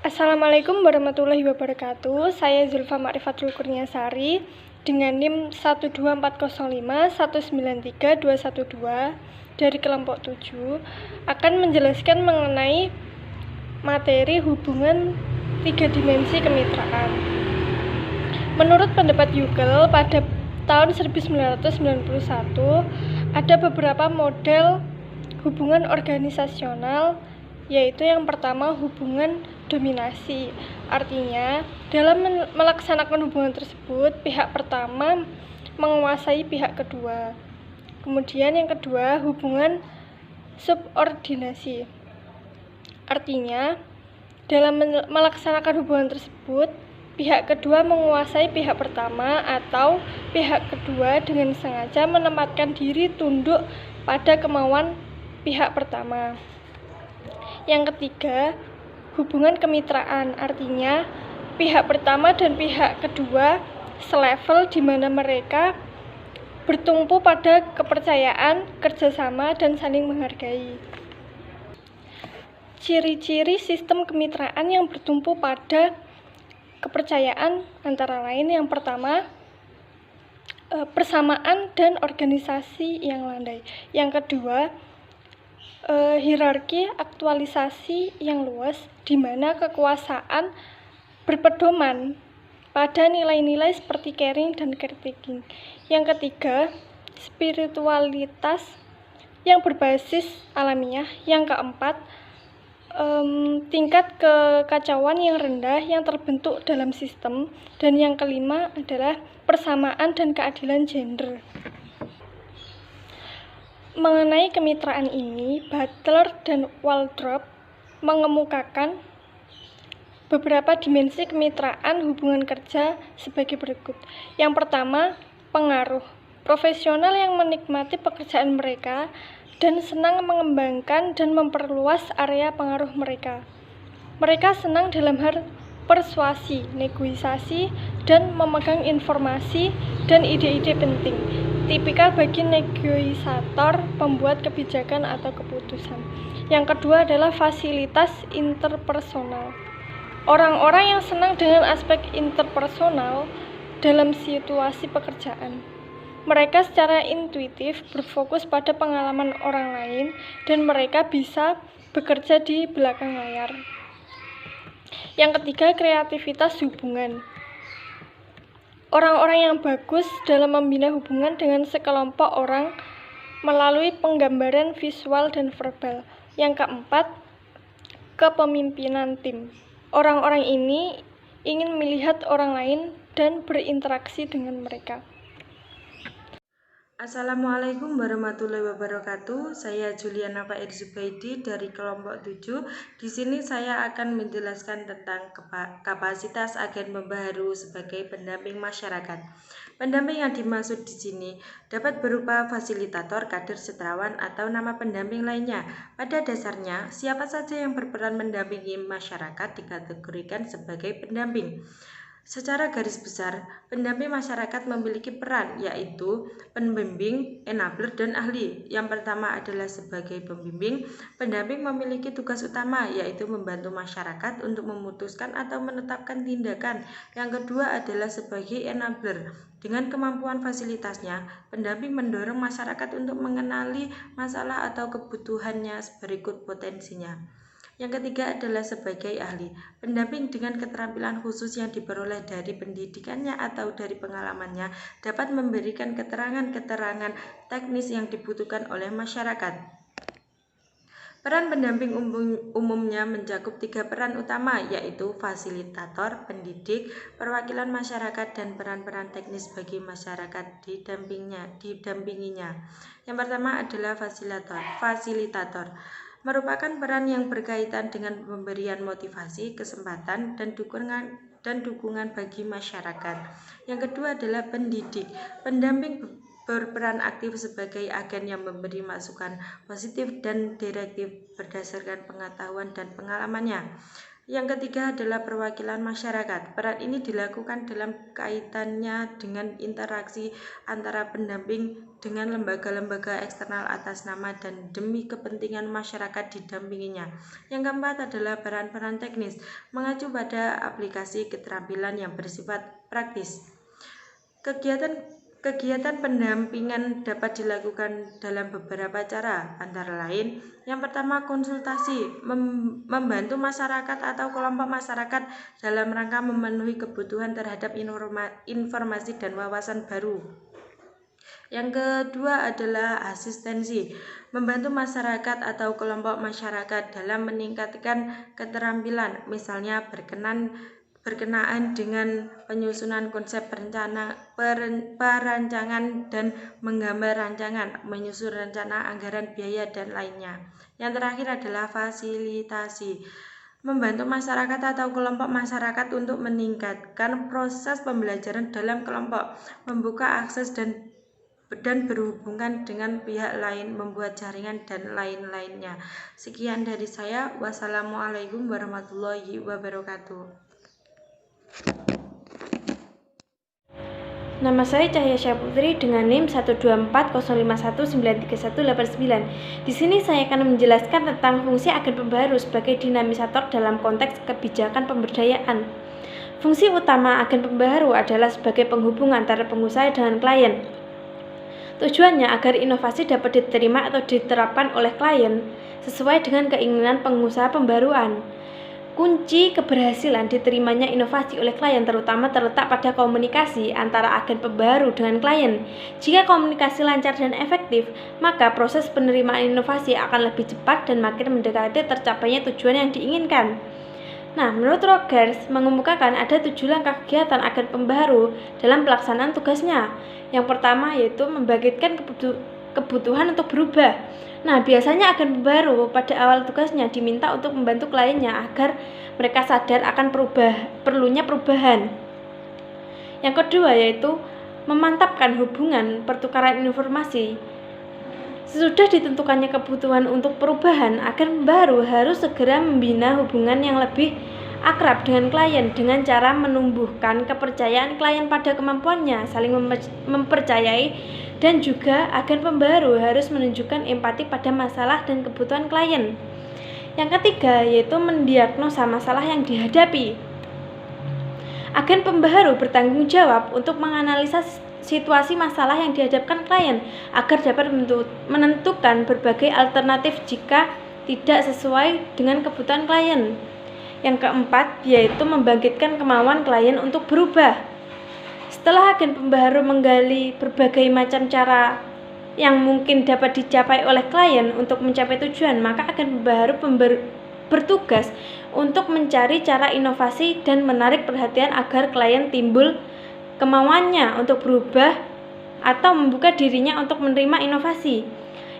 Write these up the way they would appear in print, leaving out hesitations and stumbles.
Assalamualaikum warahmatullahi wabarakatuh. Saya Zulfa Ma'rifatul Kurniasari dengan NIM 12405193212 dari kelompok 7 akan menjelaskan mengenai materi hubungan 3 dimensi kemitraan. Menurut pendapat Yukel, pada tahun 1991 ada beberapa model hubungan organisasional, yaitu yang pertama hubungan dominasi. Artinya, dalam melaksanakan hubungan tersebut, pihak pertama menguasai pihak kedua. Kemudian yang kedua, hubungan subordinasi. Artinya, dalam melaksanakan hubungan tersebut, pihak kedua menguasai pihak pertama atau pihak kedua dengan sengaja menempatkan diri tunduk pada kemauan pihak pertama. Yang ketiga, hubungan kemitraan. Artinya, pihak pertama dan pihak kedua selevel di mana mereka bertumpu pada kepercayaan, kerjasama, dan saling menghargai. Ciri-ciri sistem kemitraan yang bertumpu pada kepercayaan antara lain yang pertama, persamaan dan organisasi yang landai. Yang kedua, hierarki aktualisasi yang luas, di mana kekuasaan berpedoman pada nilai-nilai seperti caring dan caretaking. Yang ketiga, spiritualitas yang berbasis alamiah. Yang keempat, tingkat kekacauan yang rendah yang terbentuk dalam sistem. Dan yang kelima adalah persamaan dan keadilan gender. Mengenai kemitraan ini, Butler dan Waldrop mengemukakan beberapa dimensi kemitraan hubungan kerja sebagai berikut. Yang pertama, pengaruh. Profesional yang menikmati pekerjaan mereka dan senang mengembangkan dan memperluas area pengaruh mereka. Mereka senang dalam hal persuasi, negosiasi, dan memegang informasi dan ide-ide penting. Tipikal bagi negosiator, pembuat kebijakan atau keputusan. Yang kedua adalah fasilitas interpersonal. Orang-orang yang senang dengan aspek interpersonal dalam situasi pekerjaan. Mereka secara intuitif berfokus pada pengalaman orang lain dan mereka bisa bekerja di belakang layar. Yang ketiga, kreativitas hubungan. Orang-orang yang bagus dalam membina hubungan dengan sekelompok orang melalui penggambaran visual dan verbal. Yang keempat, kepemimpinan tim. Orang-orang ini ingin melihat orang lain dan berinteraksi dengan mereka. Assalamualaikum warahmatullahi wabarakatuh. Saya Juliana Fair Zubaidi dari kelompok 7. Di sini saya akan menjelaskan tentang kapasitas agen pembaharu sebagai pendamping masyarakat. Pendamping yang dimaksud di sini dapat berupa fasilitator, kader, sejarawan, atau nama pendamping lainnya. Pada dasarnya, siapa saja yang berperan mendampingi masyarakat dikategorikan sebagai pendamping. Secara garis besar, pendamping masyarakat memiliki peran, yaitu pembimbing, enabler, dan ahli. Yang pertama adalah sebagai pembimbing. Pendamping memiliki tugas utama, yaitu membantu masyarakat untuk memutuskan atau menetapkan tindakan. Yang kedua adalah sebagai enabler. Dengan kemampuan fasilitasnya, pendamping mendorong masyarakat untuk mengenali masalah atau kebutuhannya berikut potensinya. Yang ketiga adalah sebagai ahli. Pendamping dengan keterampilan khusus yang diperoleh dari pendidikannya atau dari pengalamannya dapat memberikan keterangan-keterangan teknis yang dibutuhkan oleh masyarakat. Peran pendamping umumnya mencakup 3 peran utama, yaitu fasilitator, pendidik, perwakilan masyarakat, dan peran-peran teknis bagi masyarakat didampinginya. Yang pertama adalah fasilitator. Merupakan peran yang berkaitan dengan pemberian motivasi, kesempatan, dan dukungan bagi masyarakat. Yang kedua adalah pendidik. Pendamping berperan aktif sebagai agen yang memberi masukan positif dan direktif berdasarkan pengetahuan dan pengalamannya. Yang ketiga adalah perwakilan masyarakat. Peran ini dilakukan dalam kaitannya dengan interaksi antara pendamping dengan lembaga-lembaga eksternal atas nama dan demi kepentingan masyarakat didampinginya. Yang keempat adalah peran-peran teknis, mengacu pada aplikasi keterampilan yang bersifat praktis. Kegiatan pendampingan dapat dilakukan dalam beberapa cara, antara lain yang pertama konsultasi, membantu masyarakat atau kelompok masyarakat dalam rangka memenuhi kebutuhan terhadap informasi dan wawasan baru. Yang kedua adalah asistensi, membantu masyarakat atau kelompok masyarakat dalam meningkatkan keterampilan, misalnya berkenaan dengan penyusunan konsep perancangan dan menggambar rancangan, menyusun rencana anggaran biaya dan lainnya. Yang terakhir adalah fasilitasi, membantu masyarakat atau kelompok masyarakat untuk meningkatkan proses pembelajaran dalam kelompok, membuka akses dan berhubungan dengan pihak lain, membuat jaringan dan lain-lainnya. Sekian dari saya. Wassalamualaikum warahmatullahi wabarakatuh. Nama saya Cahya Syaputri dengan NIM 12405193189. Di sini saya akan menjelaskan tentang fungsi agen pembaharu sebagai dinamisator dalam konteks kebijakan pemberdayaan. Fungsi utama agen pembaharu adalah sebagai penghubung antara pengusaha dengan klien. Tujuannya agar inovasi dapat diterima atau diterapkan oleh klien sesuai dengan keinginan pengusaha pembaruan. Kunci keberhasilan diterimanya inovasi oleh klien terutama terletak pada komunikasi antara agen pembaharu dengan klien. Jika komunikasi lancar dan efektif, maka proses penerimaan inovasi akan lebih cepat dan makin mendekati tercapainya tujuan yang diinginkan. Nah, menurut Rogers mengemukakan ada 7 langkah kegiatan agen pembaharu dalam pelaksanaan tugasnya. Yang pertama yaitu membangkitkan kebutuhan untuk berubah. Nah, biasanya agen pembaharu pada awal tugasnya diminta untuk membantu kliennya agar mereka sadar akan perlunya perubahan. Yang kedua yaitu memantapkan hubungan pertukaran informasi. Sesudah ditentukannya kebutuhan untuk perubahan, agen pembaharu harus segera membina hubungan yang lebih akrab dengan klien dengan cara menumbuhkan kepercayaan klien pada kemampuannya, saling mempercayai, dan juga agen pembaharu harus menunjukkan empati pada masalah dan kebutuhan klien. Yang ketiga yaitu mendiagnosa masalah yang dihadapi. Agen pembaharu bertanggung jawab untuk menganalisa situasi masalah yang dihadapkan klien agar dapat menentukan berbagai alternatif jika tidak sesuai dengan kebutuhan klien. Yang keempat yaitu membangkitkan kemauan klien untuk berubah. Setelah agen pembaharu menggali berbagai macam cara yang mungkin dapat dicapai oleh klien untuk mencapai tujuan, maka agen pembaharu bertugas untuk mencari cara inovasi dan menarik perhatian agar klien timbul kemauannya untuk berubah atau membuka dirinya untuk menerima inovasi.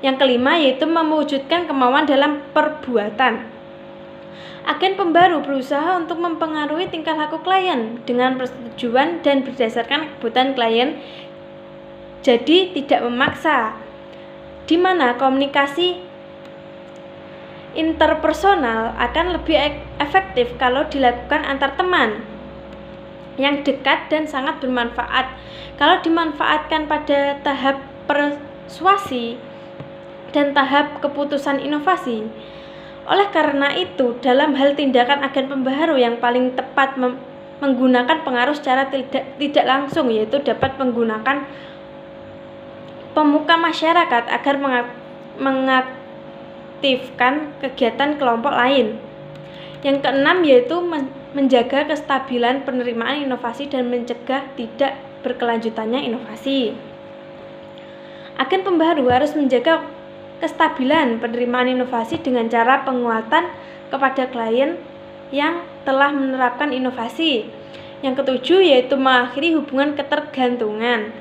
Yang kelima yaitu mewujudkan kemauan dalam perbuatan. Agen pembaharu berusaha untuk mempengaruhi tingkah laku klien dengan persetujuan dan berdasarkan kebutuhan klien, jadi tidak memaksa, di mana komunikasi interpersonal akan lebih efektif kalau dilakukan antar teman yang dekat dan sangat bermanfaat. Kalau dimanfaatkan pada tahap persuasi dan tahap keputusan inovasi. Oleh karena itu, dalam hal tindakan agen pembaharu yang paling tepat menggunakan pengaruh secara tidak langsung, yaitu dapat menggunakan pemuka masyarakat agar mengaktifkan kegiatan kelompok lain. Yang keenam yaitu menjaga kestabilan penerimaan inovasi dan mencegah tidak berkelanjutannya inovasi. Agen pembaharu harus menjaga kestabilan penerimaan inovasi dengan cara penguatan kepada klien yang telah menerapkan inovasi. Yang ketujuh yaitu mengakhiri hubungan ketergantungan.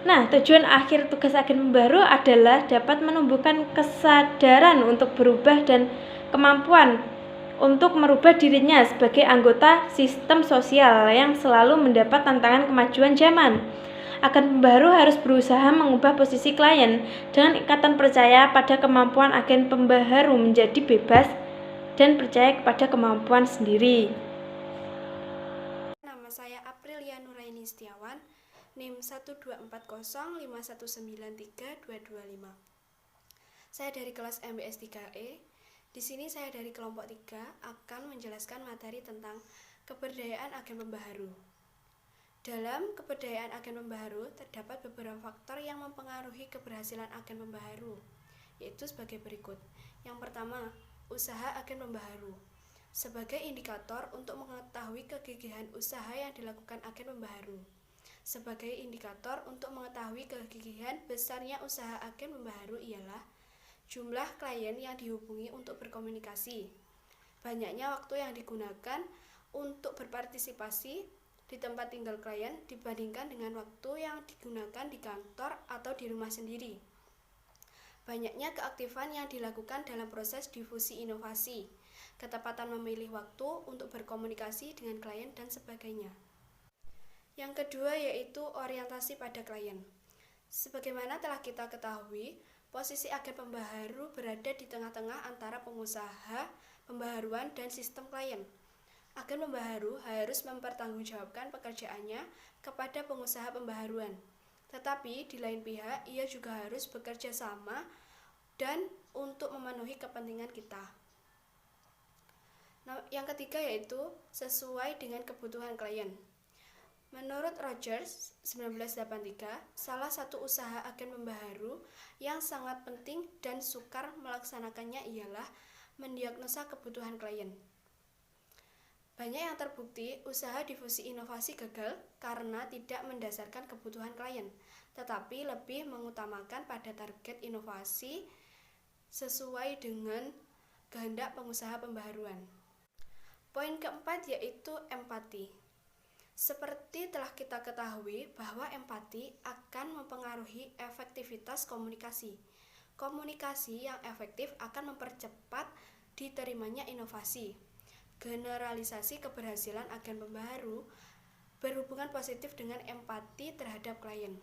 Nah, tujuan akhir tugas agen pembaharu adalah dapat menumbuhkan kesadaran untuk berubah dan kemampuan untuk merubah dirinya sebagai anggota sistem sosial yang selalu mendapat tantangan kemajuan zaman. Agen pembaharu harus berusaha mengubah posisi klien dengan ikatan percaya pada kemampuan agen pembaharu menjadi bebas dan percaya kepada kemampuan sendiri. Nama saya Aprilia Nuraini Setiawan, NIM 12405193225. Saya dari kelas MBS 3E. Di sini saya dari kelompok 3 akan menjelaskan materi tentang keberdayaan agen pembaharu. Dalam keberdayaan agen pembaharu terdapat beberapa faktor yang mempengaruhi keberhasilan agen pembaharu, yaitu sebagai berikut. Yang pertama, usaha agen pembaharu. Sebagai indikator untuk mengetahui kegigihan usaha yang dilakukan agen pembaharu. Sebagai indikator untuk mengetahui kegigihan besarnya usaha agen pembaharu ialah jumlah klien yang dihubungi untuk berkomunikasi, banyaknya waktu yang digunakan untuk berpartisipasi di tempat tinggal klien dibandingkan dengan waktu yang digunakan di kantor atau di rumah sendiri, banyaknya keaktifan yang dilakukan dalam proses difusi inovasi, ketepatan memilih waktu untuk berkomunikasi dengan klien, dan sebagainya. Yang kedua yaitu orientasi pada klien. Sebagaimana telah kita ketahui, posisi agen pembaharu berada di tengah-tengah antara pengusaha, pembaharuan, dan sistem klien. Agen pembaharu harus mempertanggungjawabkan pekerjaannya kepada pengusaha pembaharuan. Tetapi di lain pihak, ia juga harus bekerja sama dan untuk memenuhi kepentingan kita. Nah, yang ketiga yaitu sesuai dengan kebutuhan klien. Menurut Rogers 1983, salah satu usaha agen pembaharu yang sangat penting dan sukar melaksanakannya ialah mendiagnosa kebutuhan klien. Banyak yang terbukti usaha difusi inovasi gagal karena tidak mendasarkan kebutuhan klien, tetapi lebih mengutamakan pada target inovasi sesuai dengan kehendak pengusaha pembaharuan. Poin keempat yaitu empati. Seperti telah kita ketahui bahwa empati akan mempengaruhi efektivitas komunikasi. Komunikasi yang efektif akan mempercepat diterimanya inovasi. Generalisasi keberhasilan agen pembaharu berhubungan positif dengan empati terhadap klien.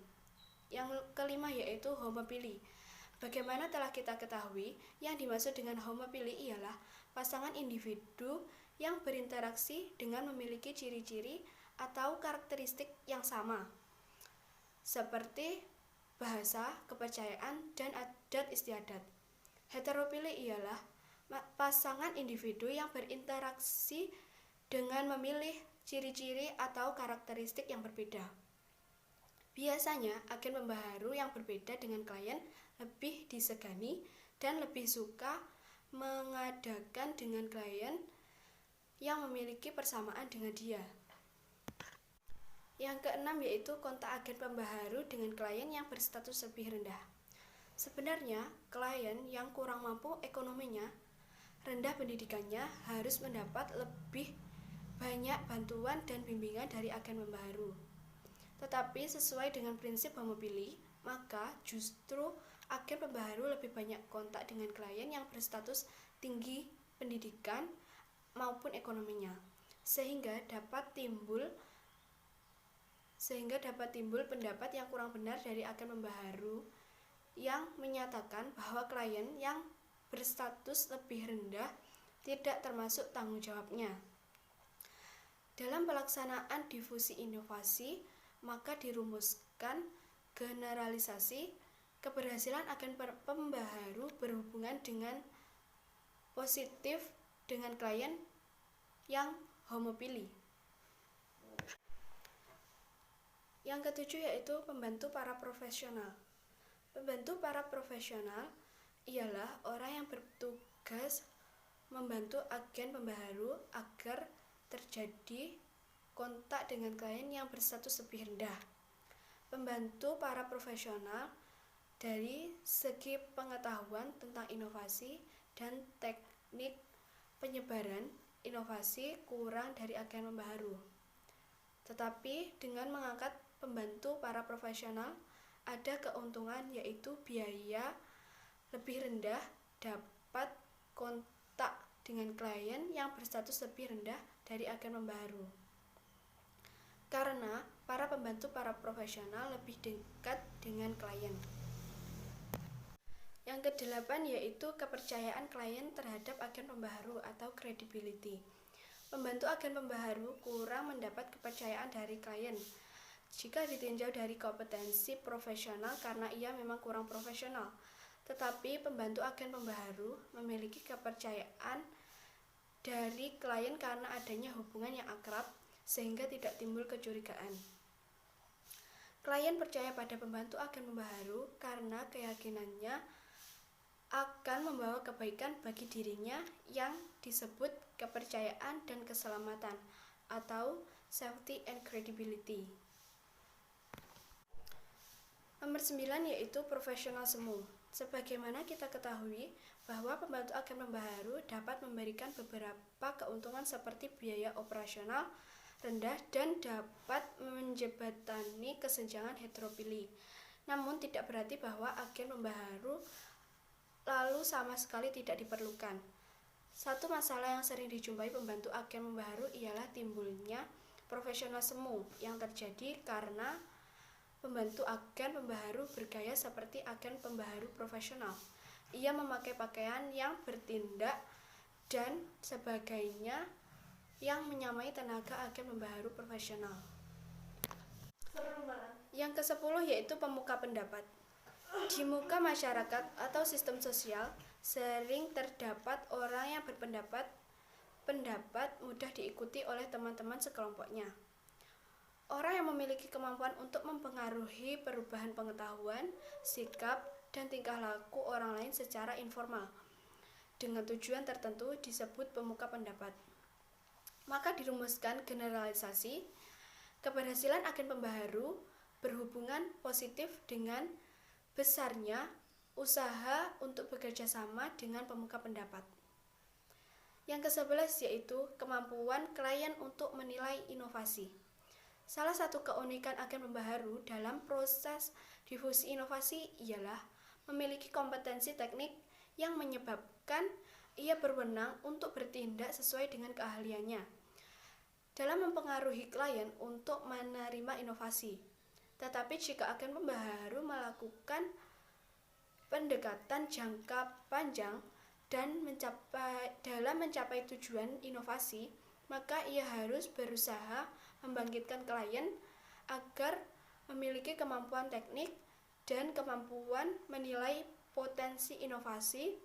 Yang kelima yaitu homopili. Bagaimana telah kita ketahui, yang dimaksud dengan homopili ialah pasangan individu yang berinteraksi dengan memiliki ciri-ciri atau karakteristik yang sama, seperti bahasa, kepercayaan, dan adat istiadat. Heteropili ialah pasangan individu yang berinteraksi dengan memilih ciri-ciri atau karakteristik yang berbeda. Biasanya, agen pembaharu yang berbeda dengan klien lebih disegani dan lebih suka mengadakan dengan klien yang memiliki persamaan dengan dia. Yang keenam yaitu kontak agen pembaharu dengan klien yang berstatus lebih rendah. Sebenarnya, klien yang kurang mampu ekonominya, rendah pendidikannya harus mendapat lebih banyak bantuan dan bimbingan dari agen pembaharu. Tetapi sesuai dengan prinsip homopili, maka justru agen pembaharu lebih banyak kontak dengan klien yang berstatus tinggi pendidikan maupun ekonominya, sehingga dapat timbul pendapat yang kurang benar dari agen pembaharu yang menyatakan bahwa klien yang berstatus lebih rendah tidak termasuk tanggung jawabnya. Dalam pelaksanaan difusi inovasi, maka dirumuskan generalisasi keberhasilan agen pembaharu berhubungan dengan positif dengan klien yang homopili. Yang ketujuh yaitu pembantu para profesional. Pembantu para profesional ialah orang yang bertugas membantu agen pembaharu agar terjadi kontak dengan klien yang berstatus lebih rendah. Pembantu para profesional dari segi pengetahuan tentang inovasi dan teknik penyebaran inovasi kurang dari agen pembaharu. Tetapi dengan mengangkat pembantu para profesional ada keuntungan yaitu biaya lebih rendah, dapat kontak dengan klien yang berstatus lebih rendah dari agen pembaharu. Karena para pembantu para profesional lebih dekat dengan klien. Yang kedelapan yaitu kepercayaan klien terhadap agen pembaharu atau credibility. Pembantu agen pembaharu kurang mendapat kepercayaan dari klien jika ditinjau dari kompetensi profesional karena ia memang kurang profesional. Tetapi pembantu agen pembaharu memiliki kepercayaan dari klien karena adanya hubungan yang akrab sehingga tidak timbul kecurigaan. Klien percaya pada pembantu agen pembaharu karena keyakinannya akan membawa kebaikan bagi dirinya yang disebut kepercayaan dan keselamatan atau safety and credibility. Nomor 9 yaitu profesional semu. Sebagaimana kita ketahui bahwa pembantu agen pembaharu dapat memberikan beberapa keuntungan seperti biaya operasional rendah dan dapat menjembatani kesenjangan heteropili. Namun tidak berarti bahwa agen pembaharu lalu sama sekali tidak diperlukan. Satu masalah yang sering dijumpai pembantu agen pembaharu ialah timbulnya profesional semu yang terjadi karena pembantu agen pembaharu bergaya seperti agen pembaharu profesional. Ia memakai pakaian yang bertindak dan sebagainya yang menyamai tenaga agen pembaharu profesional. Yang ke-10 yaitu pemuka pendapat. Di muka masyarakat atau sistem sosial, sering terdapat orang yang berpendapat mudah diikuti oleh teman-teman sekelompoknya. Orang yang memiliki kemampuan untuk mempengaruhi perubahan pengetahuan, sikap, dan tingkah laku orang lain secara informal dengan tujuan tertentu disebut pemuka pendapat. Maka dirumuskan generalisasi, keberhasilan agen pembaharu berhubungan positif dengan besarnya usaha untuk bekerja sama dengan pemuka pendapat. Yang ke-11 yaitu kemampuan klien untuk menilai inovasi. Salah satu keunikan agen pembaharu dalam proses difusi inovasi ialah memiliki kompetensi teknik yang menyebabkan ia berwenang untuk bertindak sesuai dengan keahliannya dalam mempengaruhi klien untuk menerima inovasi. Tetapi jika agen pembaharu melakukan pendekatan jangka panjang dan dalam mencapai tujuan inovasi, maka ia harus berusaha membangkitkan klien agar memiliki kemampuan teknik dan kemampuan menilai potensi inovasi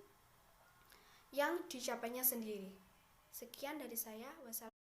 yang dicapainya sendiri. Sekian dari saya. Wassalamualaikum.